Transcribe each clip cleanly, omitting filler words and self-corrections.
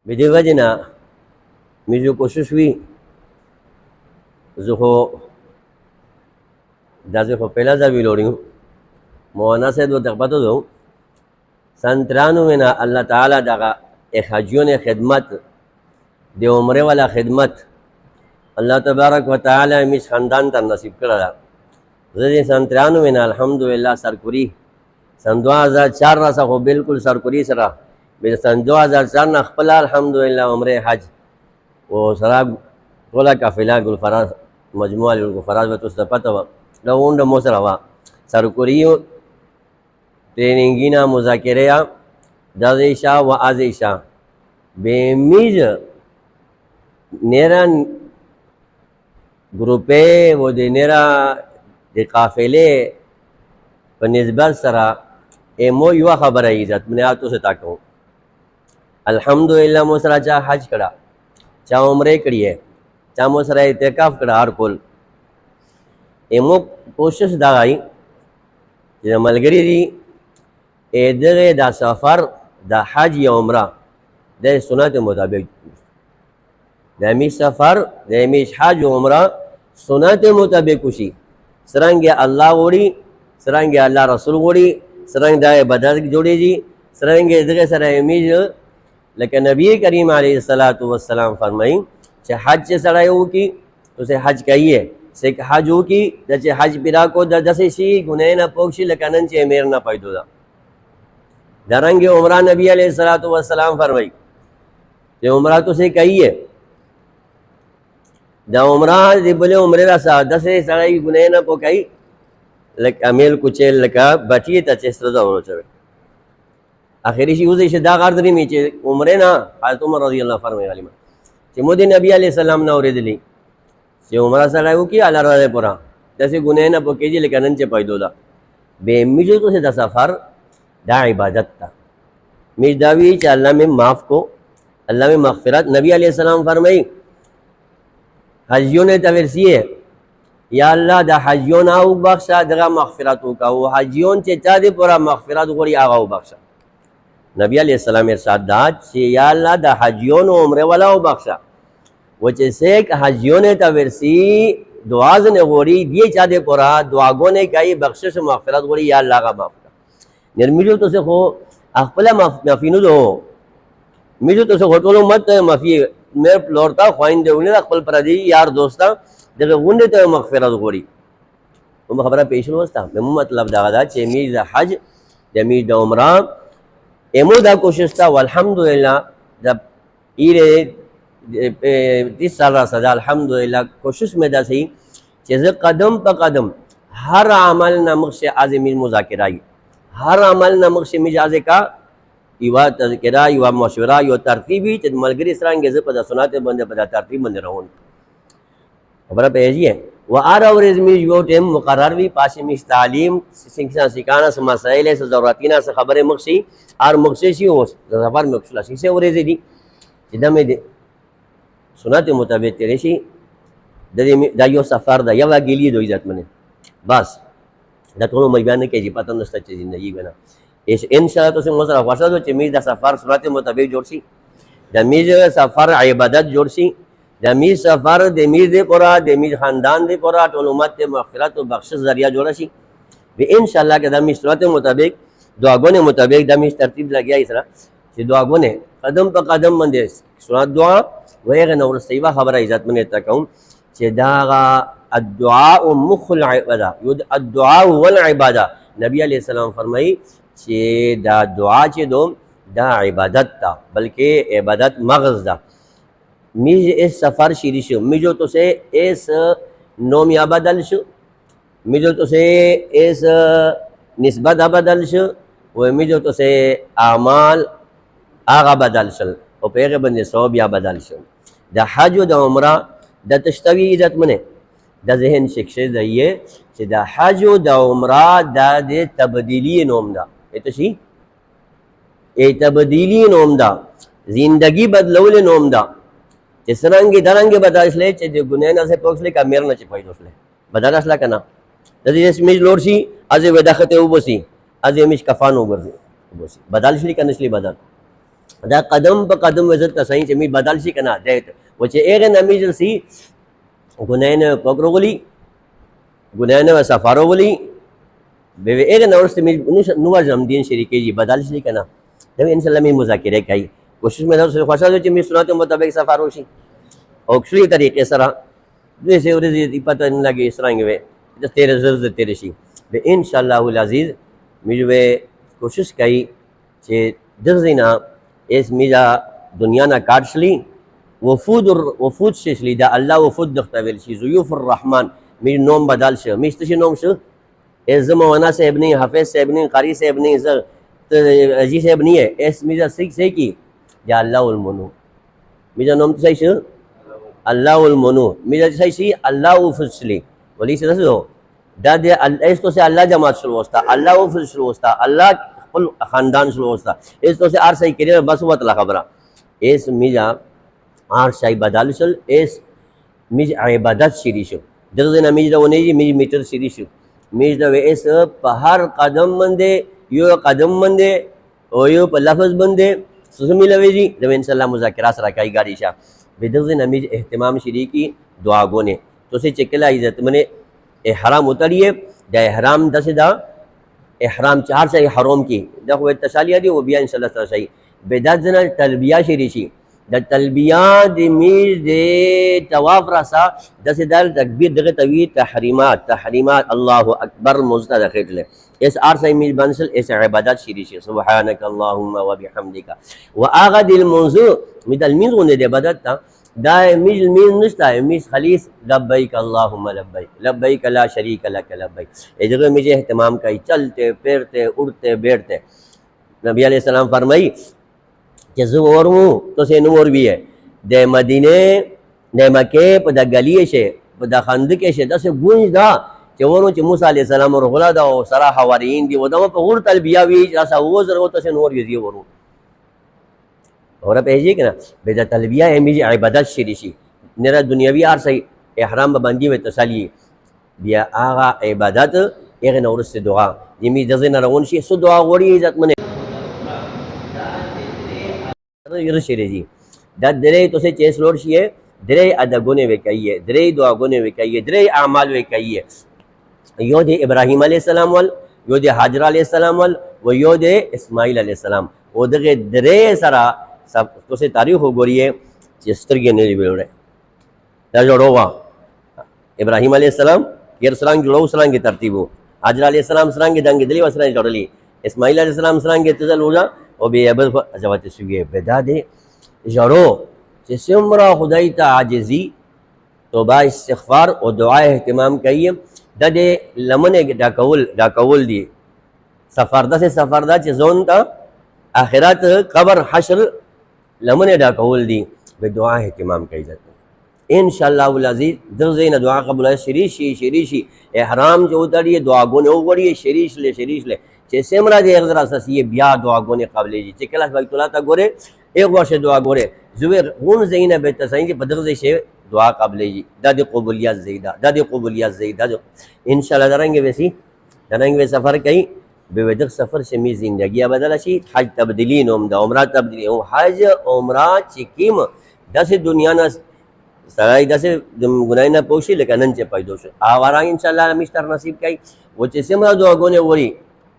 بدې وجې نه مې جو کوشش وي زه خو دا زه خو पहिला ځای ویلوړی हूँ مولانا صاحب ته پته ده سن 93 نه الله تعالی دغه حجیون خدمت د عمره والا خدمت الله تبارک و تعالی مش خاندان ته نصیب کړه ده زه سن 93 نه الحمدلله سرکوري سن 2004 را څخه بالکل سرکوري سره به سن 2004 نه خپل الحمدلله عمره حج او سره ټوله قافله ګلفراز مجموعه ګلفراز به تاسو ته پته وه دا غونډه مو سره وه سرکوري ट्रेनिंगीना मुजाकिरा दाज़ेशा व आज़ेशा बेमीज नेरा ग्रुपे वो दे नेरा दे काफिले पर निस्बत सरा एमो युवा खबर है इज़्ज़त मैंने आप तो से ताकूं अल्हम्दुलिल्लाह मुसरा चा हज करा चा उम्रे करी है चा मुसरा इत्तेकाफ करा हर कुल एमो कोशिश दाई जे मलगरी दी ادغه دا سفر دا حج یا عمره د سنت مطابق د می سفر د می حج و عمره سنت مطابق شي سرنګ الله وړي سرنګ الله رسول وړي سرنګ د عبادت جوړيږي سرنګ دغه سره می لکه نبی کریم علیه الصلاۃ والسلام فرمایي چې حج سره یو کی تو سے حج کایه سے حج ہو کی د حج پیرا کو د دسې شي ګناه نه پوښي لکه نن چې امیر نه پیدا ده درنگ عمرہ نبی علیہ الصلوۃ والسلام فرمائی کہ عمرہ تو سے کہیے دا عمرہ دی بلے عمرے را سادہ سے سڑائی گناہ نہ پکائی لک امیل کچے لکا بچی تا چستر زورو چوے آخری شی اوزے شدا غاردری میں چے عمرے نا حضرت عمر رضی اللہ فرمائی غلیمہ چے مودی نبی علیہ السلام نا اوری دلی چے عمرہ سڑائی کی علا رضا پورا جیسے گناہ نہ پکے جی لیکن انچے پیدو دا بے مجھے تو سے دا سفر دا عبادت تا میش داوی چې الله میں معاف کو الله میں مغفرت نبی علیہ السلام فرمائی حجیون تورسیه یا الله دا حجیون او بخشا دغه مغفرت وکا او حجیون چې چا دې پورا مغفرت غوړي هغه او بخشا نبی علیہ السلام ارشاد دا چې یا الله دا حجیون عمره والا او بخشا و چې سیک حجیون تورسی دعا زنه غوړي دی چا دې پورا دعاګونه کوي بخشش مغفرت غوړي یا الله کا معاف نرمیجو تو سے خو اخپلا معافی نو دو میجو تو سے خطولو مت معافی میرے لورتا خواہن دے انہیں اخپل پردی یار دوستا دیکھے غنڈے تو مغفرت غوری وہ خبرہ پیش ہوستا میں مطلب دا غدا چے میز دا حج دا میز دا عمرہ ایمو دا کوشش تا والحمدللہ جب ایرے 30 سال را صدا الحمدللہ کوشش میں دا سی چیزے قدم پا قدم ہر عمل نمک سے عظمی مذاکرائی ہر عمل نمک سے مجازے کا یوا تذکرہ یوا مشورہ یوا ترتیبی چند ملگری سرانگے سے پدا سناتے بندے پدا ترتیب بندے رہون خبرہ پیجی ہے وہ آرہ اور ازمیج یو ٹیم مقرر بھی پاسی میش تعلیم سنکسان سکانا سے مسائل سے ضرورتینہ سے خبر مقصی اور مقصیشی ہو سفر میں اکسلہ سے ورزی دی جدہ میں سناتے مطابق تیرشی دا یو سفر دا یو گیلی دو عزت منے بس دا ټولو مجبور نه کېږي پته نشته چې زندگی بنا انشاءالله تاسو مو سره خوښه ده چې میز د سفر سنت مطابق جوړ شي د میز سفر عبادت جوړ شي د میز سفر د میز پورا د میز خاندان دی پورا ټول امت ته مغفرت او بخشش ذریعہ جوړ شي به انشاءالله کې د میز سنت مطابق دعاګونه مطابق د میز ترتیب لګیا سره چې دعاګونه قدم په قدم باندې سنت دعا وغیرہ نور صحیح خبره عزت منه تکوم چې دا الدعاء مخ العبادہ الدعاء والعبادہ نبی علیہ السلام فرمائی کہ دا دعا چے دو دا عبادت تا بلکہ عبادت مغز دا میج اس سفر شیری شو میجو تو سے اس نوم یا بدل شو میجو تو سے اس نسبت بدل شو و میجو تو سے اعمال آغا بدل شو و پیغه بندے صوب یا بدل شو دا حج و دا عمرہ دا تشتوی عزت منے دا ذہن شکشے دائیے کہ دا حج و دا عمرہ دا دے تبدیلی نوم دا ایتشی اے تبدیلی نوم دا زندگی بدلول نوم دا چی سرنگی درنگی بدلش لے چی دے گناہ سے پوکس لے کا میرنا چی پایدوش لے بدلش لے کنا دا دے اسمیج لوڑ سی ازے ودخت او بسی ازے امیش کفان او برزی بدلش لے کنش لے بدل دا قدم په قدم وزت تسعین چې می بدل شي کنه دیت و چې اغه نمیجل سی ګناین پګرغلی ګناین سفارغلی به اغه نورست می نو ورجم دین شریکی جی بدل شي کنه دا ان شاء الله می مذاکره کوي کوشش مې دا خوشاله چې می سنت مطابق سفارو شي او کلی طریقې سره دوی سه ورځې پته نه لګي سرنګ وي د تیر زر تیر شي به ان شاء الله العزیز می کوشش کوي چې دغزینا اس میجا دنیا نا کارشلی وفود ششلی دا الله وفود دختویل شي ضیوف الرحمن می نوم بدل شو میشته نوم شو اس زمانا صاحب نہیں حافظ صاحب نہیں قاری صاحب نہیں سر عزیز صاحب نہیں ہے اس میجا سکھ سے کی یا اللہ المنو میجا نوم تو صحیح شو اللہ المنو میجا صحیح شي الله وفود شلی ولی سے دسو دا دے اس تو سے اللہ جماعت شروع ہوستا اللہ وفود شروع ہوستا اللہ خاندان شروع ہوستا اس تو سے آر صحیح کریے بس وقت لا خبرہ اس میجا آر صحیح بدل شل اس میج عبادت شری شو دغزنا میج دا ونیجی میج میٹر شری شو میج دا اس پہر قدم مندے یو قدم مندے او یو پا لفظ بندے سسمی لوی جی دا انشاءاللہ مذاکرات رکائی گاڑی شاہ بدغزنا میج احتمام شری کی دعا گونے تو سے چکلا عزت منے احرام اتریے دا احرام دس دا احرام چار صحیح حرام کی دا خو تشالیہ دی وہ بیا انشاءاللہ تعالی صحیح بدعت زنا تلبیہ شری شي دا تلبیہ دی میز دی طواف راسا دس دال تکبیر دغه توی تحریمات اللہ اکبر مزتا دخل لے اس آر صحیح میز بنسل اس عبادت شری شي سبحانک اللہم و بحمدک و آغا دل منظور میدل میز ہونے دے بدت تا دا میز نشتا ہے میز خلیص لبیک اللہم لبیک لبیک لا شریک لک لبیک ادھر میز اہتمام کئی چلتے پھرتے اڑتے بیٹھتے نبی علیہ السلام فرمائی کہ زور ہوں تو سے نور بھی ہے دے مدینے دے مکے پا دا گلیے شے پا دا خندقے شے دا سے گونج دا کہ وروں چی موسیٰ علیہ السلام اور غلا دا و سرا حواریین دی و دا پا غور تلبیہ بھی جاسا وزر و تو سے نور بھی وروں اور اب ایجی کہ نا بیدہ تلبیہ امیجی عبادت شری شي نیرہ دنیاوی آر صحیح احرام بندی میں تسالی بیا آغا عبادت اغن ورس دعا جمی دزن رغون شي سو دعا غوری عزت منے شری جی دا درے تو سے چیس لوڑ شی ہے درے ادا گونے وے کہیے درے دعا گونے وے کہیے درے اعمال وے کہیے یو دے ابراہیم علیہ السلام وال یو دے حاجر علیہ السلام وال و یو دے اسماعیل علیہ السلام او دغه درے سرا سب تو سے تاریخ ہو گوری ہے چسترگی نے بیلڑے دا جوڑو وا ابراہیم علیہ السلام یر سلام جوڑو سلام کی ترتیب ہو حاجر علیہ السلام سلام کی دنگ دلی و سلام جوڑلی اسماعیل علیہ السلام سلام کی تزل ہو جا او بے عبد ازوات سویے بدا دے جوڑو چې څومره خدای ته عاجزی توبه استغفار او دعا اهتمام کوي د دې لمنه دا کول دي سفر دا سے سفر دا چې زون ته آخرت قبر حشر لمنه دا کول دي به دعا اهتمام کوي ان شاء الله العزیز دغه نه دعا قبول شری شي احرام جو اتریے دعا گونه وګړي شریش لے چې څومره دې غزر اساسی بیا دعا گونه قبلې دي چې کله بیت الله ته ګوره ایک ورشه دعا گوره زویر غون زینه به تسعین چې بدغه شی دعا قبلې دي د قبولیت زیدا ان شاء الله درنګ وسی سفر کوي به ودغ سفر سے می زندگی بدل شي حج تبدیلی نوم دا عمره تبدیلی او حج عمره چې کیم داسې دنیا نه سړی داسې ګناه نه پوښي لکه نن چې پیدا شو اواره ان شاء الله مشتر نصیب کوي و چې سمره دعا گونه وری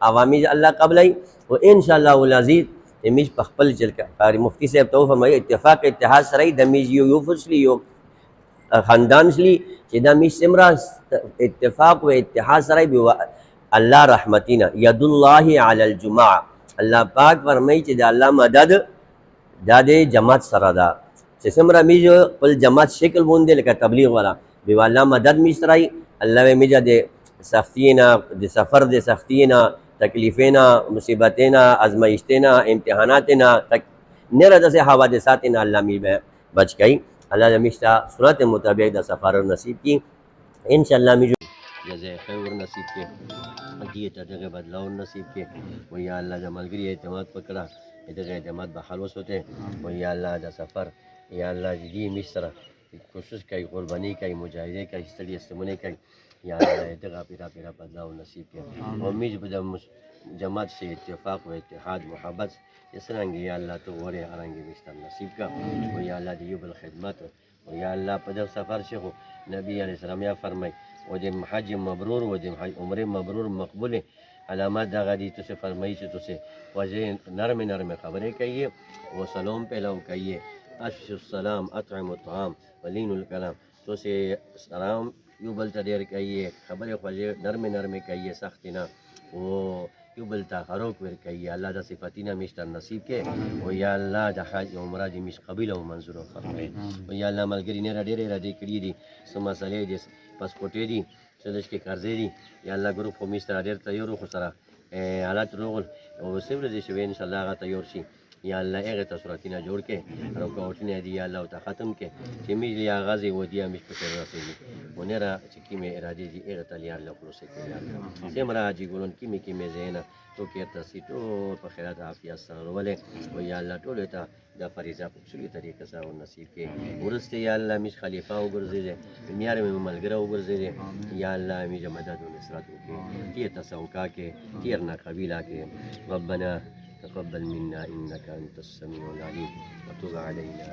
عوامی اللہ قبلئی و ان شاء اللہ العزیز میج پخپل چل کا قاری مفتی صاحب تو فرمائے اتفاق اتحاد سرائی دا میج یو فسلی یو خاندان سلی چې دا میج سمرا اتفاق و اتحاد سرائی بیو اللہ رحمتینا ید اللہ علی الجماع اللہ پاک فرمائی چې دا اللہ مدد دا دے جماعت سرا دا چې سمرا میج پل جماعت شکل بوندے لکا تبلیغ والا بیو اللہ مدد میج سرائی اللہ میجا دے سختینا دے سفر دے سختینا تکلیفینا مصیبتینا ازمائشتینا امتحاناتینا نیرہ دس حوادثاتینا اللہ می بچ گئی اللہ ہمیشہ صورت مطابق دا سفر نصیب کی انشاءاللہ می جو جزائے خیر نصیب کے دیتا دغه بدلاؤ نصیب کے و یا اللہ دا ملگری اعتماد پکڑا دغه اعتماد بحالوس ہوتے و یا اللہ دا سفر یا اللہ دی مصر کوشش کئی قربانی کئی مجاہدے کئی استڑی استمنے کئی یا اللہ دغه پیرا بدلاؤ نصیب کے و میج بدا जमात से इत्तेफाक व इत्तेहाद मोहब्बत इस रंग या अल्लाह तो वरे आरंगे मिस्टर नसीब का वो या अल्लाह दियुबल खिदमत वो या अल्लाह पदर सफ़र से हो नबी अलैहिस्सलाम या फरमाई वो जब हज मबरूर वो जब उम्र मबरूर मकबूल अलामत दगा दी तुझे फरमाई से तुझे वजह नरम नरम खबरें कहिए वो सलाम पहलाओ कहिए अशुस्सलाम अतअम ताम वलीनुल कलाम तुझे सलाम युबल तदेर कहिए खबरें वजह नरम नरम कहिए सख्ती ना वो युबलता खरोक वर कहिए अल्लाह दा सिफातिना मिस्टर नसीब के वो या अल्लाह दा हज उम्र दी मिस कबील और मंजूर फरमाए वो या अल्लाह मलगरी ने रडे रडे कड़ी दी समसले दिस पासपोर्ट दी चलश के कर्जे दी या अल्लाह ग्रुप को मिस्टर अडेर तैयार हो सरा हालात रोगल और सिविल दी शवे इंशाल्लाह का तैयार शी या अल्लाह एगे तसरातिना जोड़ के रुकावटने दी या अल्लाह ता खत्म के चिमिज लिया गाजी वो दिया मिस पर रसीनी ونرى كيمي إرادي دي إغة تليار لفلوسي كليار سيمرا جي يقولون كيمي زينا تو كيرتا سي تو بخيرات عافية السلام ولي ويا الله تولي تا دا فريزا بسولي طريقة سا والنصيب كي ورستي يا الله مش خليفة وغرزي دي ميار من ملغرة وغرزي دي يا الله مي جمداد ونصرات وكي تيتا سوكا كي تيرنا قبيلة كي ربنا تقبل منا إنك أنت السميع العليم وتب علينا